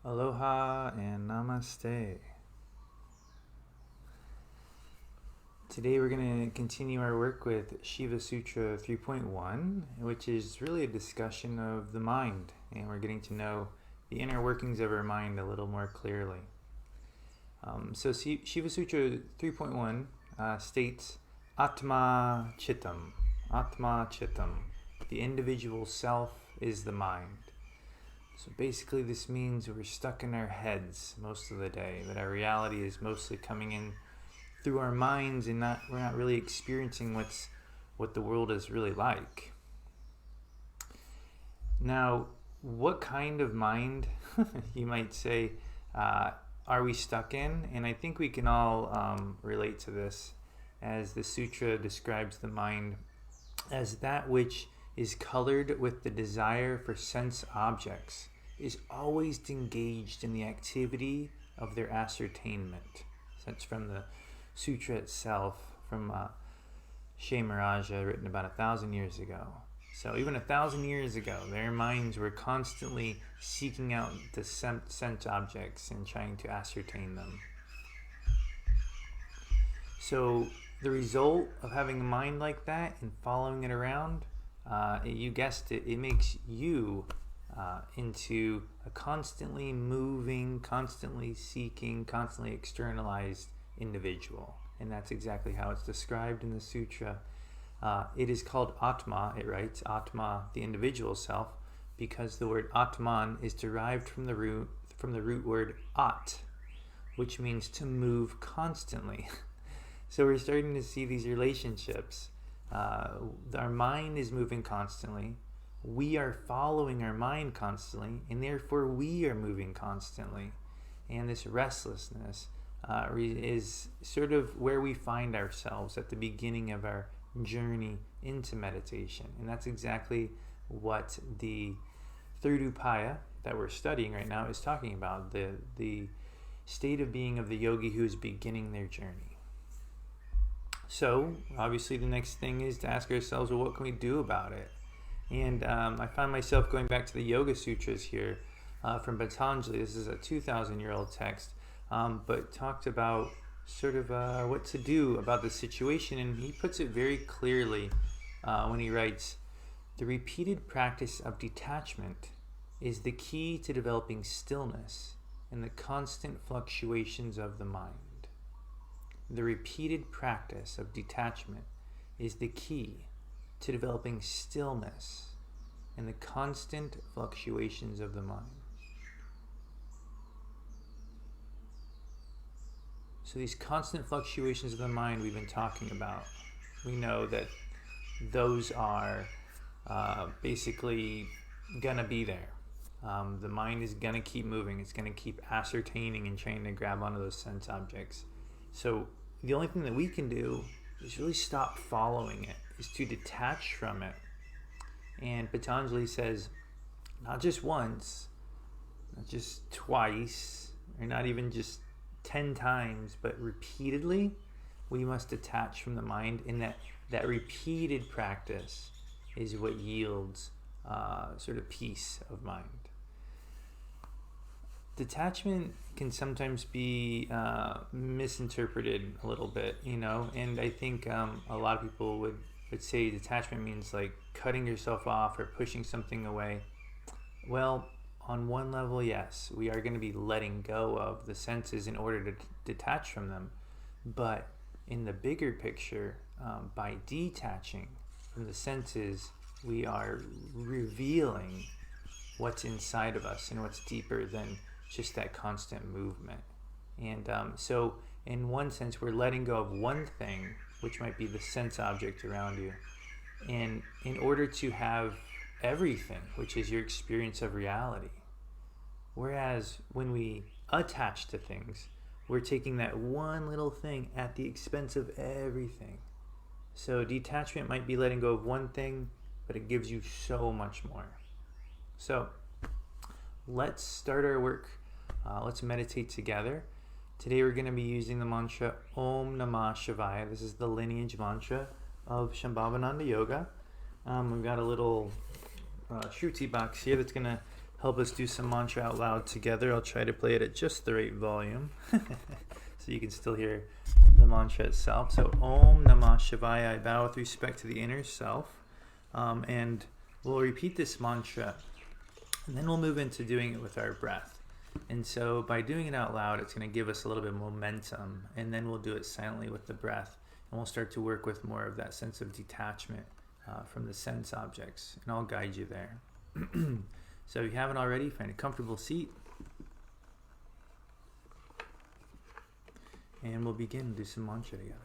Aloha and namaste. Today we're going to continue our work with Shiva Sutra 3.1, which is really a discussion of the mind, and we're getting to know the inner workings of our mind a little more clearly. So Shiva Sutra 3.1 states Atma Cittam. Atma Cittam. The individual self is the mind. So basically this means we're stuck in our heads most of the day, that our reality is mostly coming in through our minds and we're not really experiencing what the world is really like. Now, what kind of mind, you might say, are we stuck in? And I think we can all relate to this, as the sutra describes the mind as that which is colored with the desire for sense objects, is always engaged in the activity of their ascertainment. That's from the sutra itself, from Shemaraja, written about 1,000 years ago. So even 1,000 years ago, their minds were constantly seeking out the sense objects and trying to ascertain them. So the result of having a mind like that and following it around, you guessed it, it makes you into a constantly moving, constantly seeking, constantly externalized individual. And that's exactly how it's described in the sutra. It is called Atma, it writes, Atma, the individual self, because the word atman is derived from the root word at, which means to move constantly. So we're starting to see these relationships. Our mind is moving constantly. We are following our mind constantly, and therefore we are moving constantly. And this restlessness is sort of where we find ourselves at the beginning of our journey into meditation. And that's exactly what the third upaya that we're studying right now is talking about, the state of being of the yogi who is beginning their journey. So obviously the next thing is to ask ourselves, well, what can we do about it? And I find myself going back to the Yoga Sutras here from Patanjali. This is a 2,000-year-old text, but talked about sort of what to do about the situation. And he puts it very clearly when he writes, the repeated practice of detachment is the key to developing stillness and the constant fluctuations of the mind. The repeated practice of detachment is the key to developing stillness and the constant fluctuations of the mind. So these constant fluctuations of the mind we've been talking about, we know that those are basically gonna be there. The mind is gonna keep moving. It's gonna keep ascertaining and trying to grab onto those sense objects. So the only thing that we can do is really stop following it, is to detach from it. And Patanjali says, not just once, not just twice, or not even just 10 times, but repeatedly, we must detach from the mind, and that repeated practice is what yields sort of peace of mind. Detachment can sometimes be misinterpreted a little bit, and I think a lot of people would say detachment means like cutting yourself off or pushing something away. Well, on one level, yes, we are going to be letting go of the senses in order to detach from them. But in the bigger picture, by detaching from the senses, we are revealing what's inside of us and what's deeper than just that constant movement. And so in one sense, we're letting go of one thing, which might be the sense object around you, and in order to have everything, which is your experience of reality. Whereas when we attach to things, we're taking that one little thing at the expense of everything. So detachment might be letting go of one thing, but it gives you so much more. So let's start our work. Let's meditate together. Today we're going to be using the mantra Om Namah Shivaya. This is the lineage mantra of Shambhavananda Yoga. We've got a little Shruti box here that's going to help us do some mantra out loud together. I'll try to play it at just the right volume so you can still hear the mantra itself. So Om Namah Shivaya, I bow with respect to the inner self. And we'll repeat this mantra, and then we'll move into doing it with our breath. And so by doing it out loud, it's going to give us a little bit of momentum, and then we'll do it silently with the breath, and we'll start to work with more of that sense of detachment from the sense objects, and I'll guide you there. So if you haven't already, find a comfortable seat, and we'll begin to do some mantra together.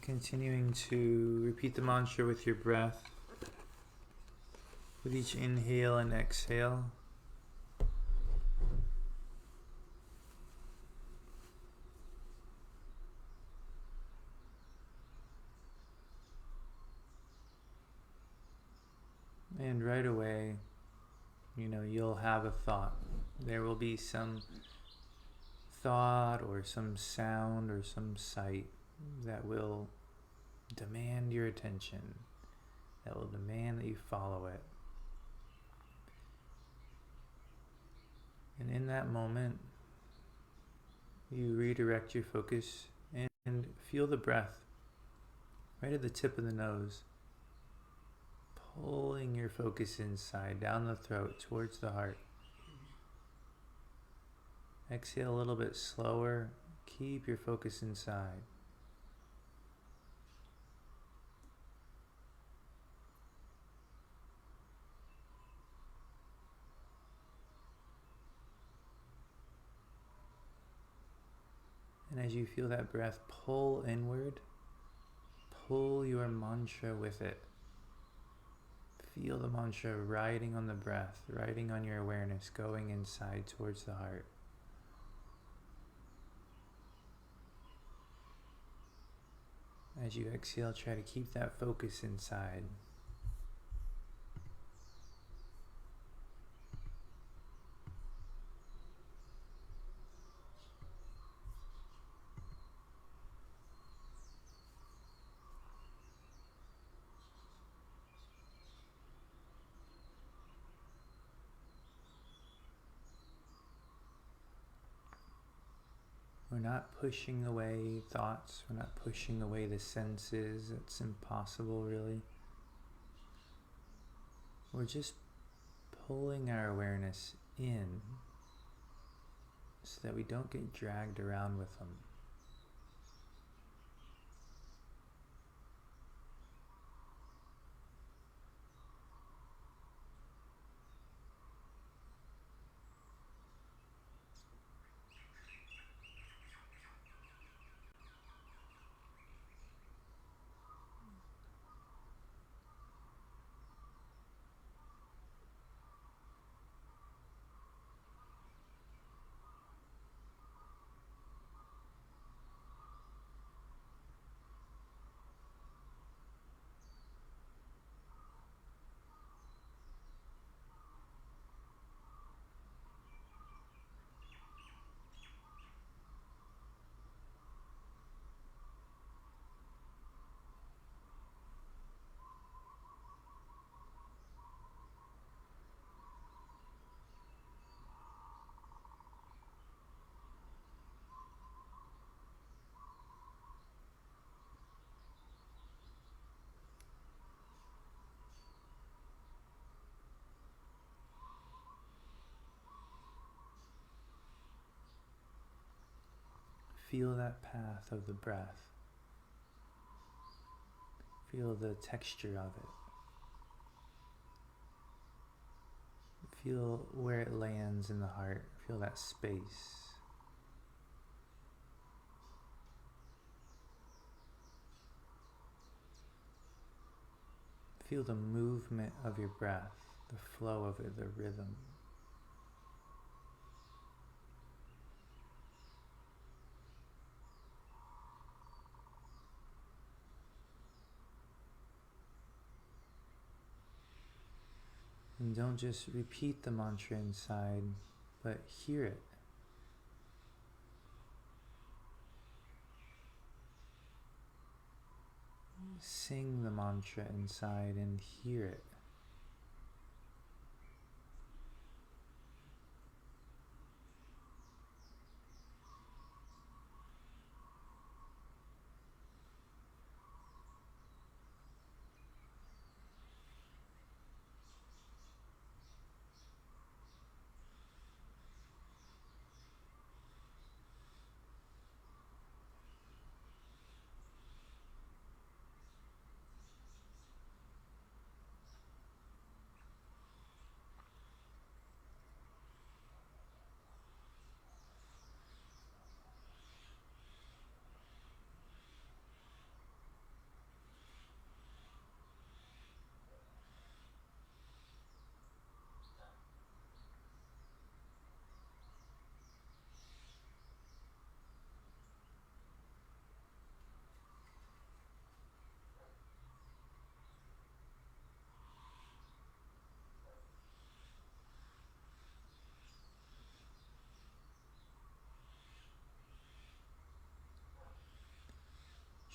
Continuing to repeat the mantra with your breath, with each inhale and exhale. And right away, you'll have a thought. There will be some thought or some sound or some sight that will demand your attention, that will demand that you follow it. And in that moment, you redirect your focus and feel the breath right at the tip of the nose, pulling your focus inside, down the throat, towards the heart. Exhale a little bit slower. Keep your focus inside. And as you feel that breath pull inward, pull your mantra with it. Feel the mantra riding on the breath, riding on your awareness, going inside towards the heart. As you exhale, try to keep that focus inside. We're not pushing away thoughts. We're not pushing away the senses. It's impossible, really. We're just pulling our awareness in so that we don't get dragged around with them. Feel that path of the breath. Feel the texture of it. Feel where it lands in the heart. Feel that space. Feel the movement of your breath, the flow of it, the rhythm. And don't just repeat the mantra inside, but hear it. Sing the mantra inside and hear it.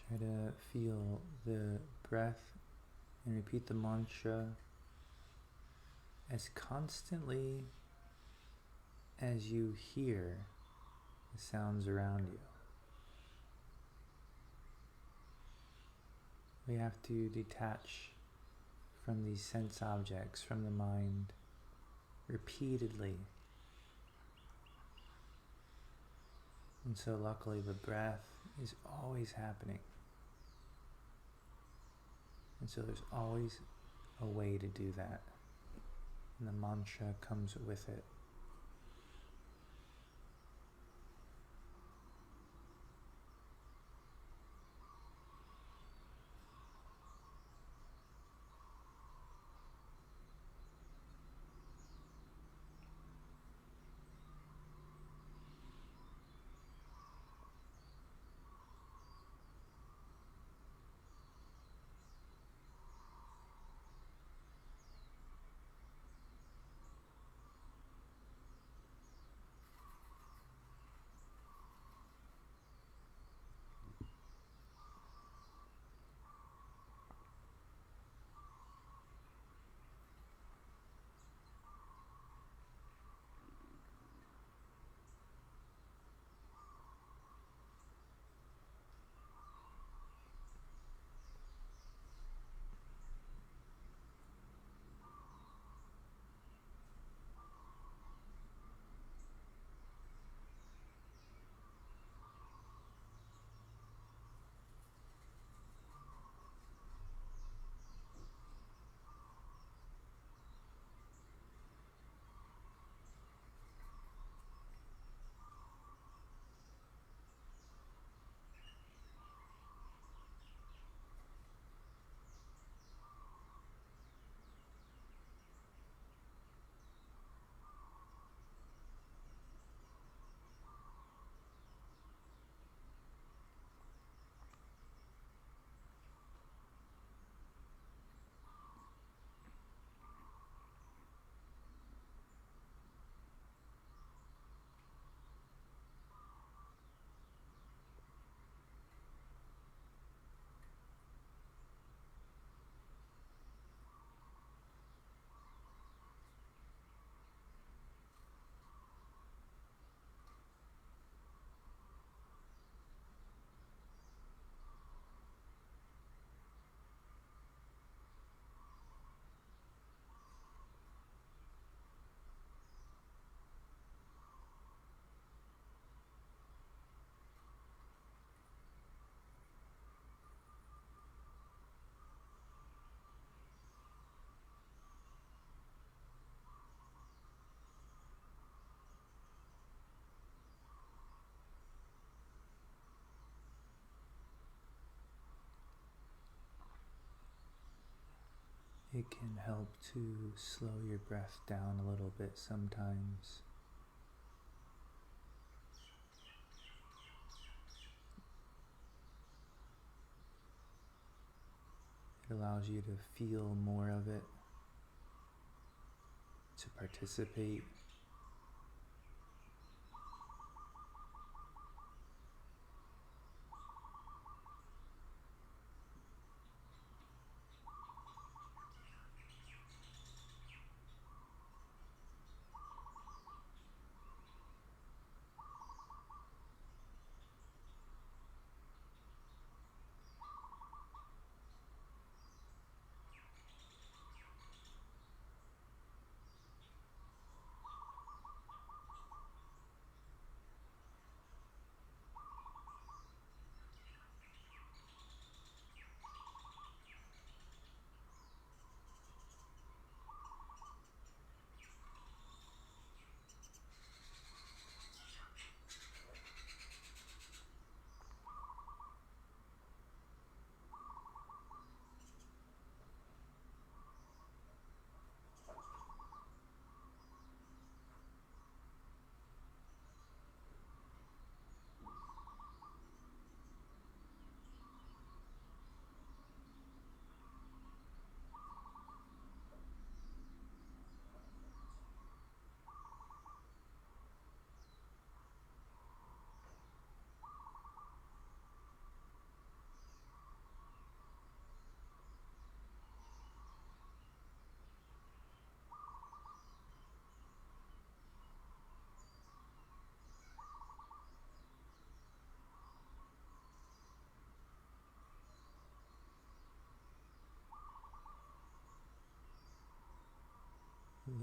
Try to feel the breath and repeat the mantra as constantly as you hear the sounds around you. We have to detach from these sense objects, from the mind, repeatedly. And so luckily the breath is always happening. And so there's always a way to do that. And the mantra comes with it. It can help to slow your breath down a little bit sometimes. It allows you to feel more of it, to participate.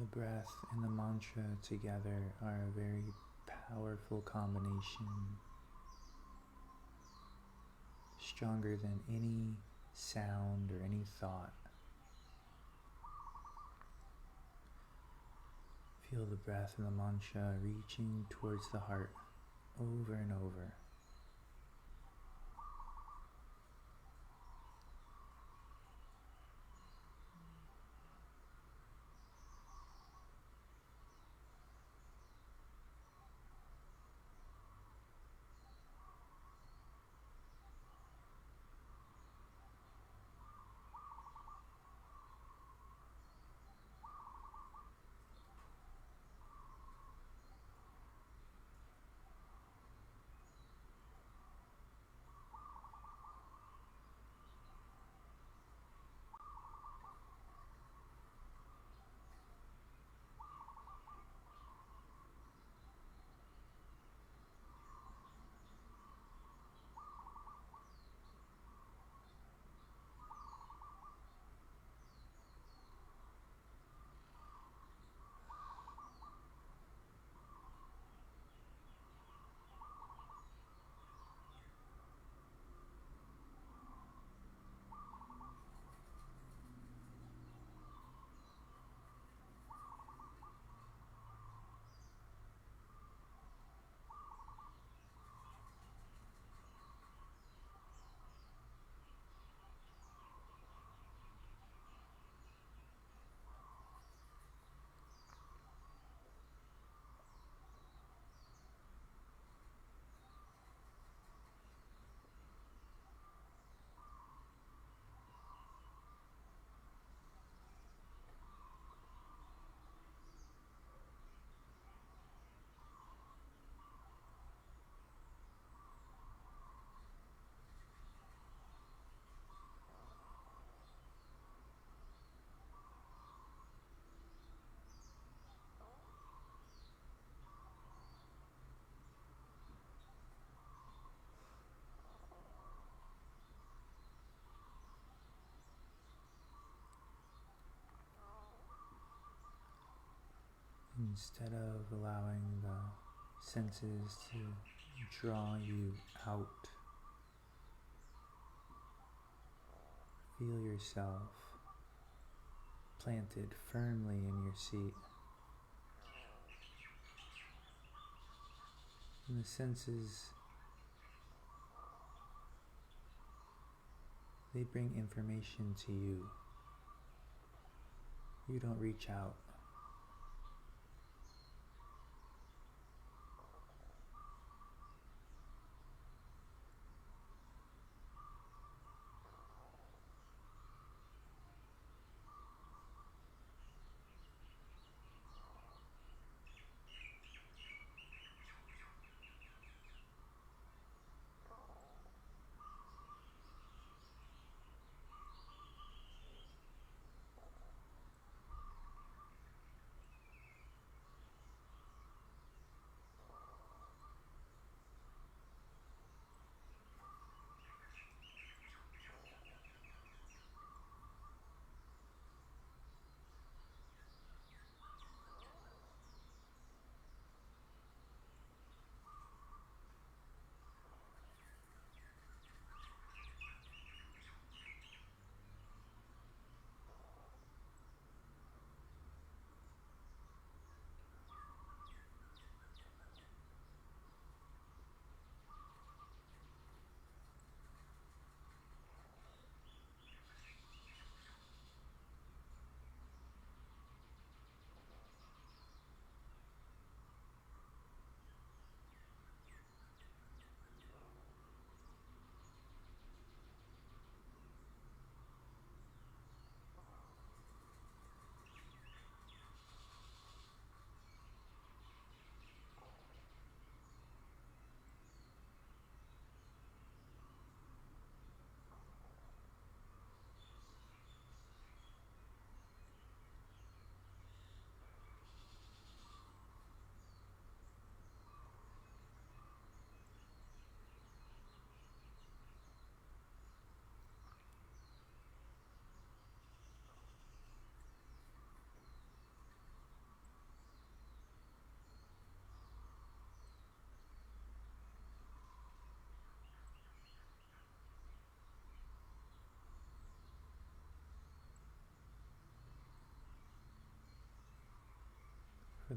The breath and the mantra together are a very powerful combination, stronger than any sound or any thought. Feel the breath and the mantra reaching towards the heart over and over. Instead of allowing the senses to draw you out, feel yourself planted firmly in your seat. And the senses, they bring information to you. You don't reach out.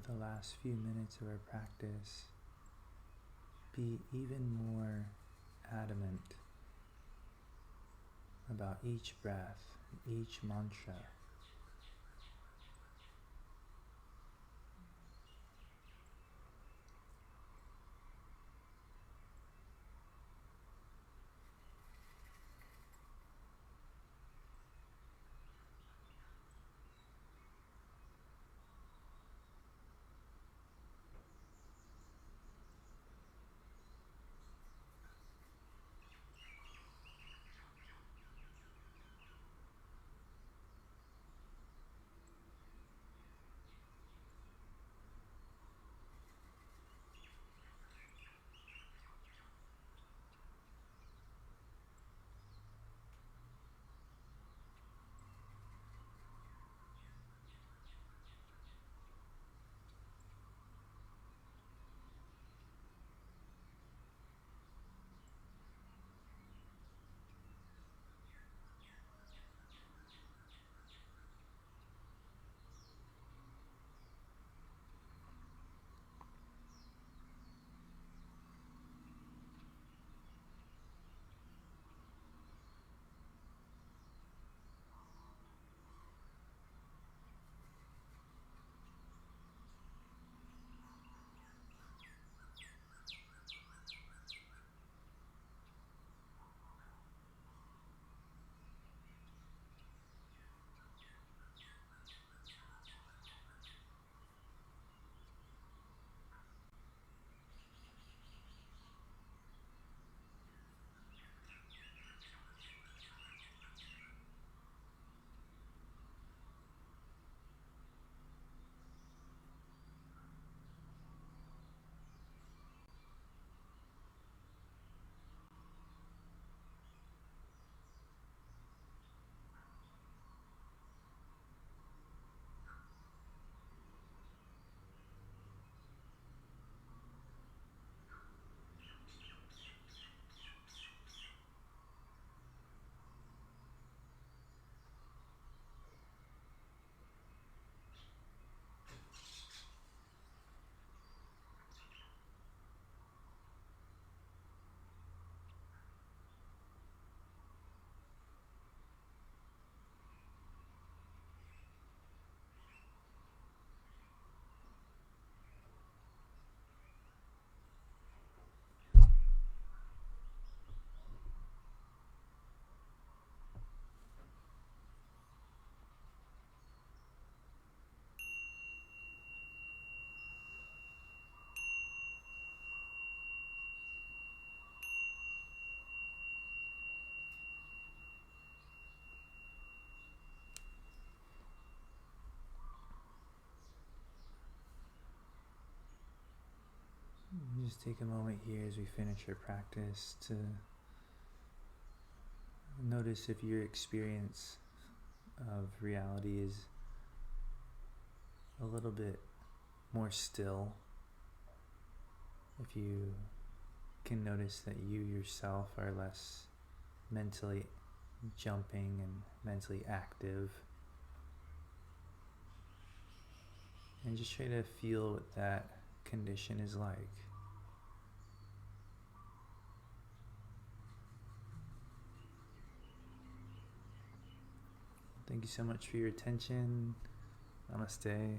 for the last few minutes of our practice, be even more adamant about each breath, each mantra. Just take a moment here as we finish our practice to notice if your experience of reality is a little bit more still. If you can notice that you yourself are less mentally jumping and mentally active. And just try to feel what that condition is like. Thank you so much for your attention. Namaste.